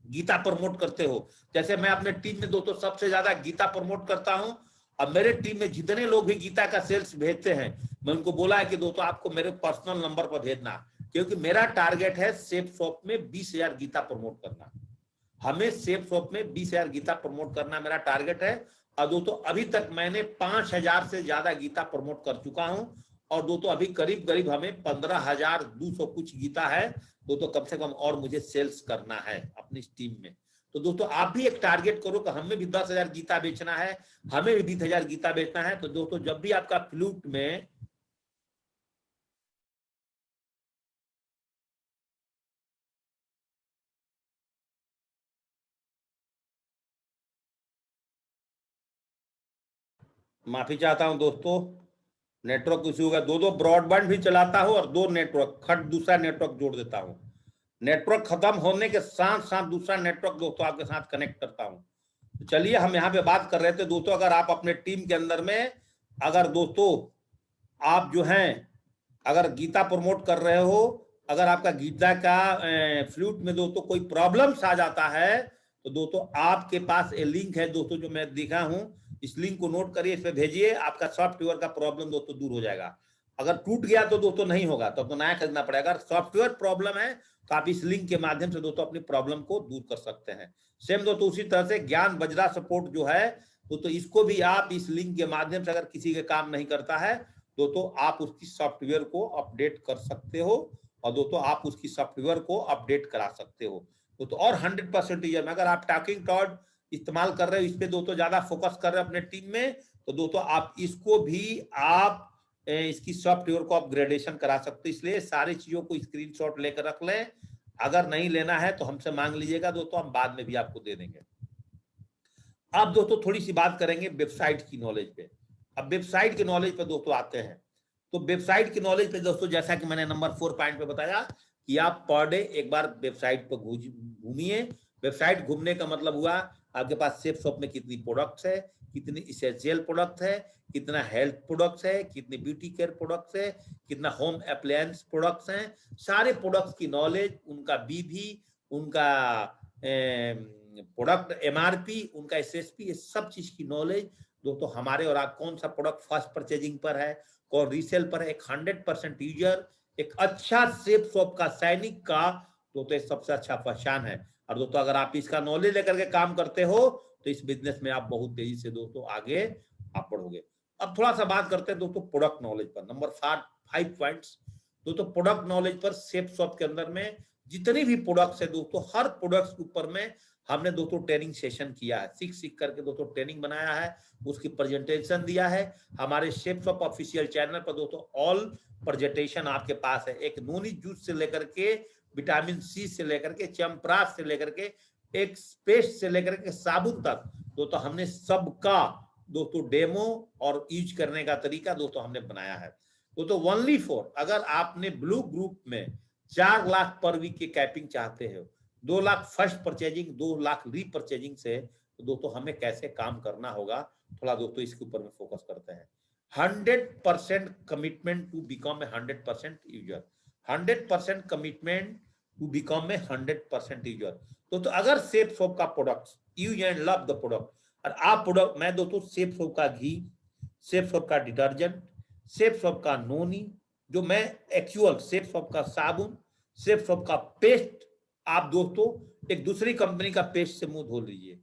गीता प्रमोट करते हो, जैसे मैं अपने टीम में दोस्तों सबसे ज्यादा गीता प्रमोट करता हूं, अब मेरे टीम में जितने लोग भी गीता का सेल्स भेजते हैं मैं उनको बोला है कि दोस्तों आपको मेरे पर्सनल नंबर पर भेजना, क्योंकि मेरा टारगेट है सेफ शॉप में 20,000 गीता प्रमोट करना। हमें सेफ शॉप में 20,000 गीता प्रमोट करना मेरा टारगेट है। और दोस्तों अभी तक मैंने 5,000 से ज्यादा गीता प्रमोट कर चुका हूं, और दोस्तों अभी करीब करीब हमें 15,200 कुछ गीता है दोस्तों, कम से कम और मुझे सेल्स करना है अपनी टीम में। तो दोस्तों आप भी एक टारगेट करो कि हमें भी 10,000 गीता बेचना है, हमें भी 20,000 गीता बेचना है। तो दोस्तों जब भी आपका फ्लूट में माफी चाहता हूं दोस्तों, नेटवर्क इश्यू होगा। दो ब्रॉडबैंड भी चलाता हूं और 2 नेटवर्क खट दूसरा नेटवर्क जोड़ देता हूं। नेटवर्क खत्म होने के साथ साथ दूसरा नेटवर्क दोस्तों आपके साथ कनेक्ट करता हूं। तो चलिए हम यहाँ पे बात कर रहे थे दोस्तों, अगर आप अपने टीम के अंदर में अगर दोस्तों आप जो हैं अगर गीता प्रमोट कर रहे हो, अगर आपका गीता का फ्लूट में दोस्तों कोई प्रॉब्लम्स आ जाता है तो दोस्तों आपके पास एक लिंक है दोस्तों जो मैं दिखा हूं, इस लिंक को नोट करिए, इस पे भेजिए, आपका सॉफ्टवेयर का प्रॉब्लम दोस्तों दूर हो जाएगा। अगर टूट गया तो दोस्तों नहीं होगा, तब तो नया खरीदना पड़ेगा। अगर सॉफ्टवेयर प्रॉब्लम है तो आप इस लिंक के माध्यम से दोस्तों अपनी प्रॉब्लम को दूर कर सकते हैं। सेम दोस्तों उसी तरह से ज्ञान बजरा सपोर्ट जो है तो इसको भी आप इस लिंक के माध्यम से अगर किसी के काम नहीं करता है दोस्तों आप उसकी सॉफ्टवेयर को अपडेट कर सकते हो, और दोस्तों आप उसकी सॉफ्टवेयर को अपडेट करा सकते हो दोस्तों। और 100% ईयर में अगर आप टॉकिंग टॉड इस्तेमाल कर रहे हो, इस पे दोस्तों ज्यादा फोकस कर रहे हो अपने टीम में, तो दोस्तों आप इसको भी आप इसकी सॉफ्टवेयर को अपग्रेडेशन करा सकते हो। इसलिए सारी चीजों को स्क्रीनशॉट लेकर रख लें, अगर नहीं लेना है तो हमसे मांग लीजिएगा दोस्तों, हम बाद में भी आपको दे देंगे। अब दोस्तों थोड़ी सी बात करेंगे वेबसाइट की नॉलेज पे। अब वेबसाइट के नॉलेज पे दोस्तों आते हैं, तो वेबसाइट की नॉलेज पे दोस्तों जैसा कि मैंने नंबर 4 पॉइंट पे बताया कि आप पर डे एक बार वेबसाइट पर घूमिए। वेबसाइट घूमने का मतलब हुआ आपके पास सेफ शॉप में कितनी प्रोडक्ट्स है, कितनी इसेंशियल प्रोडक्ट है, कितना हेल्थ प्रोडक्ट्स है, कितने ब्यूटी केयर प्रोडक्ट्स है, कितना होम अप्लायंस प्रोडक्ट्स हैं, सारे प्रोडक्ट्स की नॉलेज, उनका बीवी, उनका प्रोडक्ट एमआरपी, उनका एसएसपी, ये सब चीज की नॉलेज दोस्तों हमारे और आप कौन सा प्रोडक्ट फर्स्ट परचेजिंग पर है, कौन रीसेल पर है, एक 100% यूजर, एक अच्छा सेफ शॉप का सैनिक का दोस्तों सबसे अच्छा पहचान है। और दोस्तों अगर आप इसका नॉलेज लेकर के काम करते हो तो इस बिजनेस में आप बहुत तेजी से दोस्तों आगे आप बढ़ोगे। अब थोड़ा सा बात करते हैं दोस्तों प्रोडक्ट नॉलेज पर। नंबर 5 पॉइंट्स दोस्तों प्रोडक्ट नॉलेज पर। सेफ शॉप के अंदर में जितनी भी प्रोडक्ट्स है दोस्तों, हर प्रोडक्ट्स के ऊपर में हमने दोस्तों ट्रेनिंग सेशन किया है, सीख करके दोस्तों ट्रेनिंग बनाया है, उसकी प्रेजेंटेशन दिया है। हमारे सेफ शॉप ऑफिशियल चैनल पर दोस्तों ऑल प्रेजेंटेशन आपके पास है, एक नोनी जूस से लेकर के विटामिन सी से लेकर के च्यवनप्राश से लेकर के एक पेस्ट से लेकर के साबुन तक दोस्तों हमने सबका दोस्तों डेमो और यूज करने का तरीका दोस्तों हमने बनाया है। दोस्तों ओनली फॉर अगर आपने ब्लू ग्रुप में 4 लाख पर वीक की कैपिंग चाहते हो, 2 लाख फर्स्ट परचेजिंग, 2 लाख रीपरचेजिंग से, तो दोस्तों हमें कैसे काम करना होगा थोड़ा दोस्तों इसके ऊपर में फोकस करते हैं। 100% commitment to become a 100% user, 100% commitment to become a 100% user. तो अगर सेफ शॉप का product you and love the product, और आप प्रोडक्ट, मैं दोस्तों सेफ सोप का घी, सेफ सोप का डिटर्जेंट, सेफ सोप का नोनी, जो मैं एक्चुअल सेफ सोप का साबुन, सेफ सोप का पेस्ट, आप दोस्तों एक दूसरी कंपनी का पेस्ट से मुंह धो लीजिए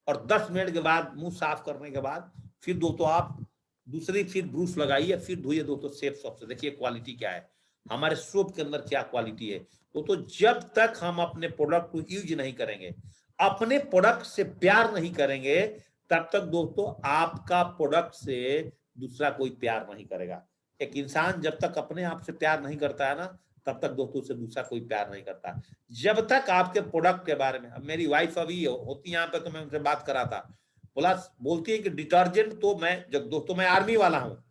और 10 मिनट के बाद मुंह साफ करने के बाद फिर दोस्तों आप दूसरी फिर ब्रूस लगाइए, फिर धोइए दोस्तों सेफ सोप से। देखिए क्वालिटी क्या है, हमारे सोप के अंदर क्या क्वालिटी है। तो जब तक हम अपने प्रोडक्ट को यूज नहीं करेंगे, अपने प्रोडक्ट से प्यार नहीं करेंगे, तब तक दोस्तों आपका प्रोडक्ट से दूसरा कोई प्यार नहीं करेगा। एक इंसान जब तक अपने आप से प्यार नहीं करता है ना, तब तक दोस्तों से दूसरा कोई प्यार नहीं करता। जब तक आपके प्रोडक्ट के बारे में, अब मेरी वाइफ अभी होती यहाँ पे तो मैं उनसे बात करा था, बोलती है कि डिटर्जेंट तो मैं, जब दोस्तों मैं आर्मी वाला हूँ,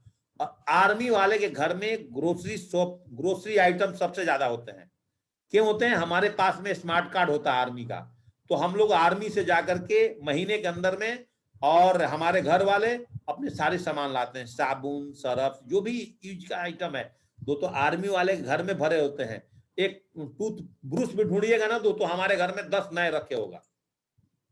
आर्मी वाले के घर में ग्रोसरी शॉप, ग्रोसरी आइटम सबसे ज्यादा होते हैं। क्यों होते हैं? हमारे पास में स्मार्ट कार्ड होता है आर्मी का, तो हम लोग आर्मी से जाकर के महीने के अंदर में, और हमारे घर वाले अपने सारे सामान लाते हैं, साबुन, सरफ, जो भी यूज का आइटम है दोस्तों आर्मी वाले घर में भरे होते हैं। एक टूथ ब्रश भी ढूंढिएगा ना दोस्तों, हमारे घर में 10 नए रखे होगा।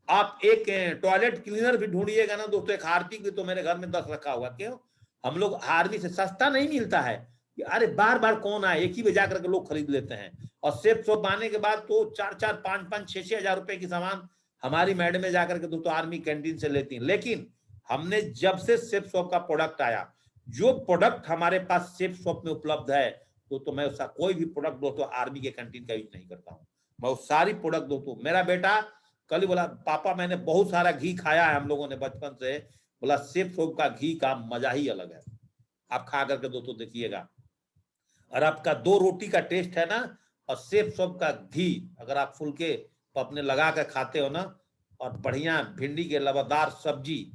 आप एक टॉयलेट क्लीनर भी ढूंढिएगा ना दोस्तों, एक हार्पिक भी तो मेरे घर में 10 रखा हुआ। क्यों? हम लोग आर्मी से सस्ता नहीं मिलता है कि अरे बार बार कौन आए, एक ही में जाकर के लोग खरीद लेते हैं। और सेफ सोप आने के बाद तो 4-4, 5-5, 6-6 हजार रुपए की सामान हमारी मैडम में जाकर के दोस्तों आर्मी कैंटीन से लेती हैं। लेकिन हमने जब से सेफ सोप का प्रोडक्ट आया, जो प्रोडक्ट हमारे पास सेफ सोप में उपलब्ध है दोस्तों, मैं उसका कोई भी प्रोडक्ट दोस्तों आर्मी के कैंटीन का यूज नहीं करता हूँ। मैं उस सारी प्रोडक्ट दोस्तों, मेरा बेटा कल ही बोला पापा मैंने बहुत सारा घी खाया है हम लोगों ने बचपन से, बोला सेफ सोप का घी का मजा ही अलग है, आप खा करके दोस्तों देखिएगा। और आपका 2 रोटी का टेस्ट है ना, और सेफ सोप का घी अगर आप फुलके अपने लगा कर खाते हो ना, और बढ़िया भिंडी के लबादार सब्जी,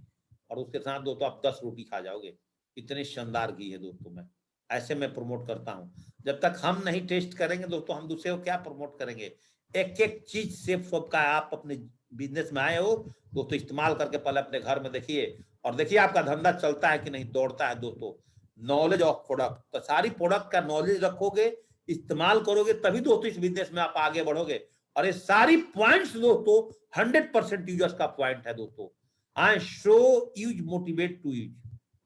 और उसके साथ दोस्तों आप 10 रोटी खा जाओगे। इतने शानदार घी है दोस्तों। मैं ऐसे में प्रमोट करता हूं। जब तक हम नहीं टेस्ट करेंगे दोस्तों, हम दूसरे को क्या प्रमोट करेंगे। एक एक चीज सेफ सोप का आप अपने बिजनेस में आए हो दोस्तों, इस्तेमाल करके पहले अपने घर में देखिए, और देखिए आपका धंधा चलता है कि नहीं, दौड़ता है दोस्तों। नॉलेज ऑफ प्रोडक्ट, तो सारी प्रोडक्ट का नॉलेज रखोगे, इस्तेमाल करोगे, तभी दोस्तों इस बिजनेस में आप आगे बढ़ोगे। और ये सारी पॉइंट्स दोस्तों 100% यूजर्स का पॉइंट है दोस्तों। I show use motivate to use.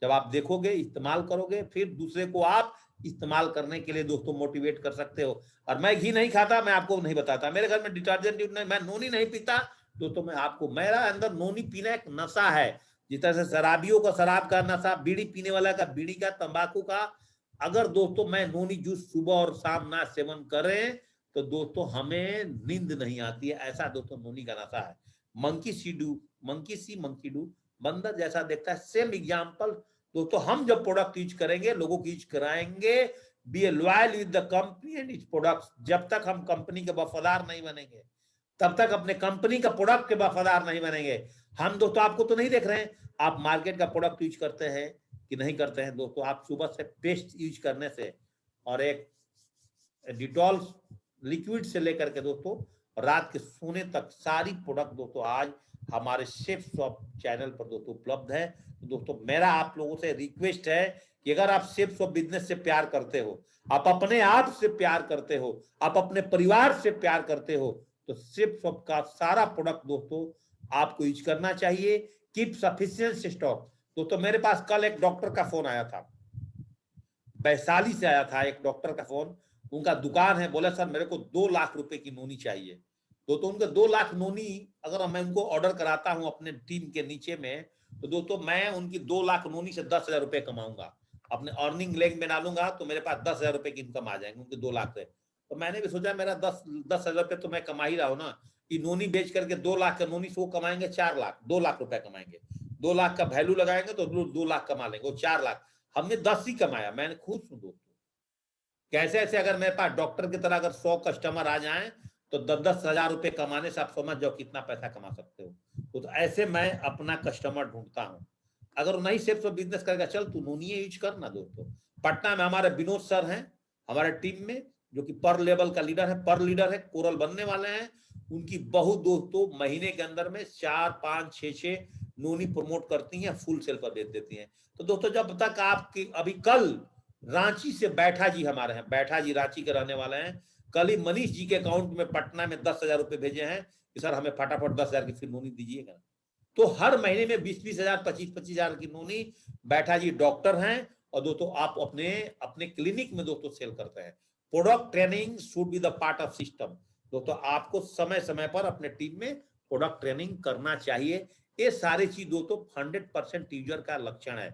जब आप देखोगे, इस्तेमाल करोगे, फिर दूसरे को आप इस्तेमाल करने के लिए दोस्तों मोटिवेट कर सकते हो। और मैं घी नहीं खाता, मैं आपको नहीं बताता, मेरे घर में डिटर्जेंट नहीं, मैं नोनी नहीं पीता दोस्तों। मैं आपको, मेरा अंदर नोनी पीना एक नशा है, जिस तरह से शराबियों का शराब का नशा, बीड़ी पीने वाला का बीड़ी का, तंबाकू का। अगर दोस्तों मैं नोनी जूस सुबह और शाम ना सेवन करें तो दोस्तों हमें नींद नहीं आती है, ऐसा दोस्तों नोनी का नशा है। Monkey C do, monkey C monkey do, बंदर जैसा देखता है, सेम एग्जाम्पल दोस्तों। हम जब प्रोडक्ट यूज करेंगे, लोगों को यूज कराएंगे, be a loyal with the company and its products. जब तक हम कंपनी के वफादार नहीं बनेंगे, तब तक अपने कंपनी का प्रोडक्ट के वफादार नहीं बनेंगे। हम दोस्तों आपको तो नहीं देख रहे हैं, आप मार्केट का प्रोडक्ट यूज करते हैं कि नहीं करते हैं दोस्तों। आप सुबह से पेस्ट यूज करने से और एक डिटॉल लिक्विड से लेकर के दोस्तों रात के सोने तक सारी प्रोडक्ट दोस्तों आज हमारे सेफ सोप चैनल पर दोस्तों उपलब्ध है। तो दोस्तों मेरा आप लोगों से रिक्वेस्ट है कि अगर आप सेफ सोप बिजनेस से प्यार करते हो, आप अपने आप से प्यार करते हो, आप अपने परिवार से प्यार करते हो, तो सेफ सोप का सारा प्रोडक्ट दोस्तों आपको यूज करना चाहिए। Keep sufficient stock. दोस्तों मेरे पास कल एक डॉक्टर का फोन आया था, वैशाली से आया था एक डॉक्टर का फोन। उनका दुकान है, बोले सर मेरे को 2 लाख रुपए की नोनी चाहिए। दोस्तों उनके 2 लाख नोनी अगर मैं उनको ऑर्डर कराता हूं अपने टीम के नीचे में, तो दोस्तों मैं उनकी 2 लाख नोनी से 10,000 रुपए कमाऊंगा। अपने अर्निंग लेग में डालूंगा तो मेरे पास 10,000 रुपए की इनकम आ जाएंगे उनके 2 लाख से। तो मैंने भी सोचा मेरा 10,000 रुपए तो मैं कमा ही रहा हूँ ना, कि नोनी बेच करके 2 लाख का नोनी से वो कमाएंगे 4 लाख, 2 लाख रुपए कमाएंगे। 2 लाख का वैल्यू लगाएंगे तो 2 लाख कमा लेंगे, वो 4 लाख, हमने 10 ही कमाया। मैंने खुद हूं दोस्तों। कैसे ऐसे अगर मेरे पास डॉक्टर की तरह अगर 100 कस्टमर आ जाएं तो 10-10 हजार रुपए कमाने से आप समझ जाओ कितना पैसा कमा सकते हो। तो ऐसे मैं अपना कस्टमर ढूंढता हूं। अगर नहीं सिर्फ तो बिजनेस करेगा, चल तू नोनी यूज करना दोस्तों। पटना में हमारे विनोद सर हैं हमारे टीम में, जो कि पर लेवल का लीडर है, पर लीडर है, कोरल बनने वाले हैं। उनकी बहू दोस्तों महीने के अंदर में 4, 5, 6 नोनी प्रमोट करती हैं, फुल सेल पर बेच देती हैं। तो दोस्तों जब तक आपकी, अभी कल रांची से बैठा जी हमारे हैं, बैठा जी रांची के रहने वाले हैं, कल ही मनीष जी के अकाउंट में पटना में 10,000 रुपए भेजे हैं कि सर हमें फटाफट 10,000 की फिर नोनी दीजिएगा। तो हर महीने में 20-20 हजार 25-25 हजार की नोनी बैठा जी डॉक्टर हैं और दोस्तों आप अपने अपने क्लिनिक में दोस्तों सेल करते हैं। Product training should be the part of system. दोस्तों आपको समय समय पर अपने टीम में प्रोडक्ट ट्रेनिंग करना चाहिए। ये सारी चीज दोस्तों 100% यूजर का लक्षण है।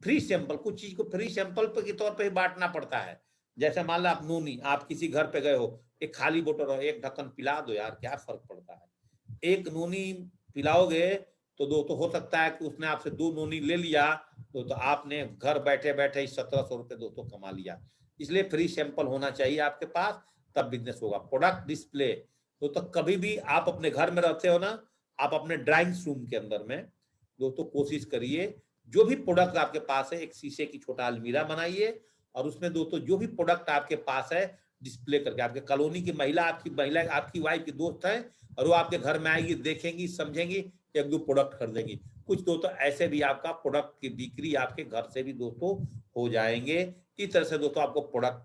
फ्री सैंपल, कुछ चीज को फ्री सैंपल के तौर पर ही बांटना पड़ता है। जैसे मान लो आप नोनी, आप किसी घर पे गए हो, एक खाली बोतल हो, एक ढक्कन पिला दो यार, क्या फर्क पड़ता है। एक नोनी पिलाओगे तो दोस्तों हो सकता है कि उसने आपसे 2 नोनी ले लिया तो आपने घर बैठे बैठे ही 1700 रुपए दोस्तों कमा लिया। इसलिए फ्री सैंपल होना चाहिए आपके पास, तब बिजनेस होगा। प्रोडक्ट डिस्प्ले तो कभी भी आप अपने घर में रहते हो ना, आप अपने ड्राइंग रूम के अंदर में दोस्तों कोशिश करिए जो भी प्रोडक्ट आपके पास है, एक शीशे की छोटा अलमीरा बनाइए और उसमें दोस्तों जो भी प्रोडक्ट आपके पास है डिस्प्ले करके, आपके कॉलोनी की महिला आपकी वाइफ की दोस्त है और वो आपके घर में आएगी, देखेंगी, समझेंगी, 1-2 प्रोडक्ट खरीदेंगी। कुछ दोस्तों ऐसे भी आपका प्रोडक्ट की बिक्री आपके घर से भी दोस्तों हो जाएंगे। इस तरह से दोस्तों आपको प्रोडक्ट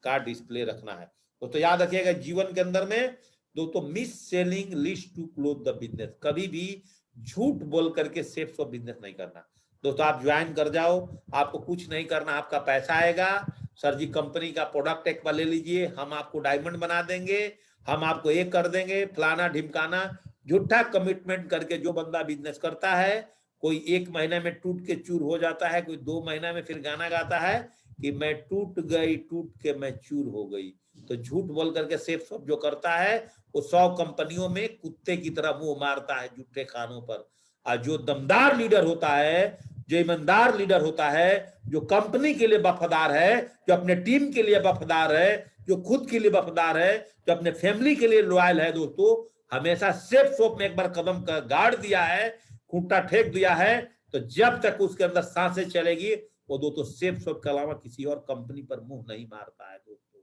का डिस्प्ले रखना है। दोस्तों याद रखिएगा जीवन के अंदर में दोस्तों miss selling list to close the business, कभी भी झूठ बोल करके सेल्स ऑफ बिजनेस नहीं करना। दोस्तों आप ज्वाइन कर जाओ, आपको कुछ नहीं करना, आपका पैसा आएगा। सर जी कंपनी का प्रोडक्ट एक बार ले लीजिए, हम आपको डायमंड बना देंगे, हम आपको एक कर देंगे, फलाना ढिमकाना। झूठा कमिटमेंट करके जो बंदा बिजनेस करता है, कोई 1 महीने में टूट के चूर हो जाता है, कोई 2 महीना में फिर गाना गाता है कि मैं टूट गई, टूट के मैं चूर हो गई। तो झूठ बोल करके सेफ जो करता है वो 100 कंपनियों में कुत्ते की तरह मुंह मारता है झूठे खानों पर। और जो दमदार लीडर होता है, जो ईमानदार लीडर होता है, जो कंपनी के लिए वफादार है, जो अपने टीम के लिए वफादार है, जो खुद के लिए वफादार है, जो अपने फैमिली के लिए लॉयल है दोस्तों, हमेशा सेफ शॉप में एक बार कदम का गाड़ दिया है, खूंटा फेंक दिया है, तो जब तक उसके अंदर सांसें चलेगी वो दोस्तों सेफ शॉप के अलावा किसी और कंपनी पर मुंह नहीं मारता है दोस्तों।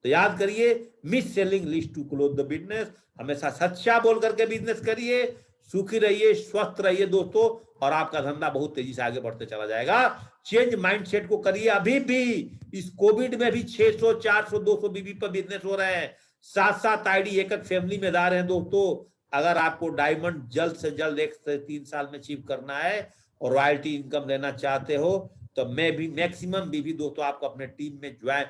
तो याद करिए, miss selling list to close the business. हमेशा सच्चा बोल करके बिजनेस करिए, सुखी रहिए, स्वस्थ रहिए दोस्तों, और आपका धंधा बहुत तेजी से आगे बढ़ते चला जाएगा। चेंज माइंडसेट को करिए। अभी भी इस कोविड में भी 600, 400, 200 बीबी पर बिजनेस हो रहे हैं, 7-7 आईडी एक एक फैमिली में दार हैं दोस्तों। अगर आपको डायमंड जल्द से जल्द 1 से 3 साल में अचीव करना है और रॉयल्टी इनकम लेना चाहते हो तो मैं भी मैक्सिमम बीबी दोस्तों आपको अपने टीम में ज्वाइन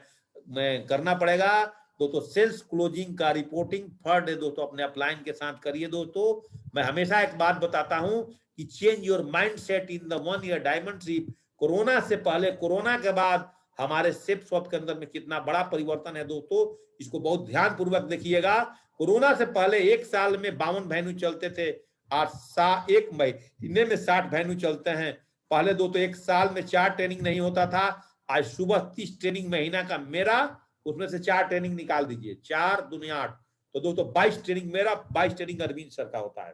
में करना पड़ेगा दोस्तों। सेल्स क्लोजिंग का रिपोर्टिंग पर डे दोस्तों अपने अपलाइन के साथ करिए दोस्तों। मैं हमेशा एक बात बताता हूं कि change your mindset in the 1 year diamond trip. Corona से पहले, कोरोना के बाद हमारे सेफ शॉप के अंदर में कितना बड़ा परिवर्तन है दोस्तों, इसको बहुत ध्यान पूर्वक देखिएगा। कोरोना से पहले 1 साल में 52 वेन्यू चलते थे, आज 1 महीने में 60 वेन्यू चलते हैं। पहले दोस्तों 1 साल में 4 ट्रेनिंग नहीं होता था, आज सुबह 30 ट्रेनिंग महीना का मेरा, उसमें से 4 ट्रेनिंग निकाल दीजिए, 4 दूनी 8, तो दोस्तों 22 ट्रेनिंग मेरा, 22 ट्रेनिंग अरविंद सर का होता है।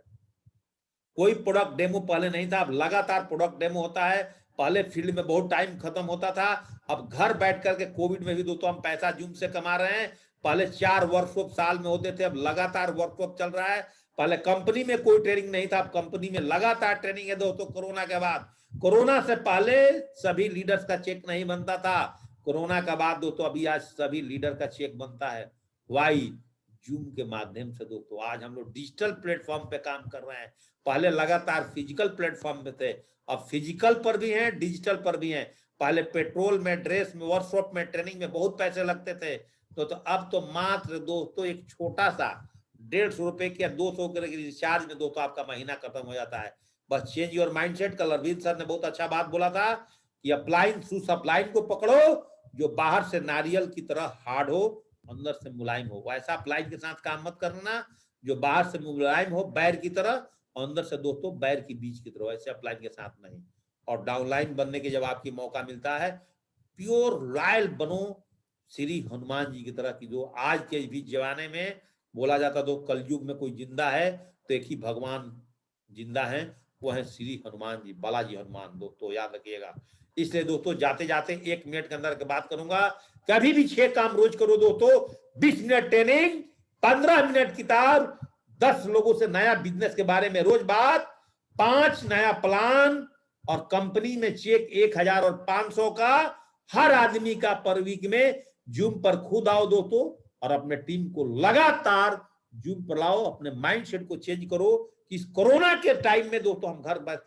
कोई प्रोडक्ट डेमो पहले नहीं था, अब लगातार प्रोडक्ट डेमो होता है। पहले फील्ड में बहुत टाइम खत्म होता था, अब घर बैठ करके कोविड में भी दोस्तों हम पैसा जूम से कमा रहे हैं। पहले 4 वर्कशॉप साल में होते थे, अब लगातार वर्कशॉप चल रहा है। पहले कंपनी में कोई ट्रेनिंग नहीं था, अब कंपनी में लगातार ट्रेनिंग है दोस्तों। कोरोना के बाद, कोरोना से पहले सभी लीडर्स का चेक नहीं बनता था, कोरोना के बाद दोस्तों अभी आज सभी लीडर का चेक बनता है। वाई जूम के माध्यम से दोस्तों आज हम लोग डिजिटल प्लेटफॉर्म पे काम कर रहे हैं। पहले लगातार फिजिकल प्लेटफॉर्म पे थे, अब फिजिकल पर भी हैं, डिजिटल पर भी हैं। पहले पेट्रोल में, ड्रेस में, वर्कशॉप में, ट्रेनिंग में बहुत पैसे लगते थे, तो अब तो मात्र दोस्तों एक छोटा सा 150 रुपए के या 200 के रिचार्ज में दोस्तों आपका महीना खत्म हो जाता है। बस चेंज योर माइंडसेट। कल अरविंद सर ने बहुत अच्छा बात बोला था कि अपलाइन थ्रू सप्लाइन को पकड़ो, जो बाहर से नारियल की तरह हार्ड हो, अंदर से मुलायम हो। वैसा अपलाइन के साथ काम मत करना जो बाहर से मुलायम हो बैर की तरह, अंदर से दोस्तों बैर की बीज की तरह, ऐसे अपलाइन के साथ नहीं। और डाउनलाइन बनने के जब आपकी मौका मिलता है, प्योर लॉयल बनो श्री हनुमान जी की तरह की। जो आज के भी जमाने में बोला जाता तो कलयुग में कोई जिंदा है तो एक ही भगवान जिंदा है, वो है श्री हनुमान जी, बालाजी हनुमान दोस्तों, याद रखिएगा। इसलिए दोस्तों जाते जाते 1 मिनट के अंदर की बात करूंगा, कभी भी 6 काम रोज करो दोस्तों। 20 मिनट ट्रेनिंग, 15 मिनट किताब, 10 लोगों से नया बिजनेस के बारे में रोज बात, 5 नया प्लान, और कंपनी में चेक 1000 और 500 का हर आदमी का पर वीक में जूम पर खुद आओ दोस्तों, और अपने टीम को लगातार जूम पर लाओ। अपने माइंडसेट को चेंज करो कि इस कोरोना के टाइम में दोस्तों हम घर बैठ के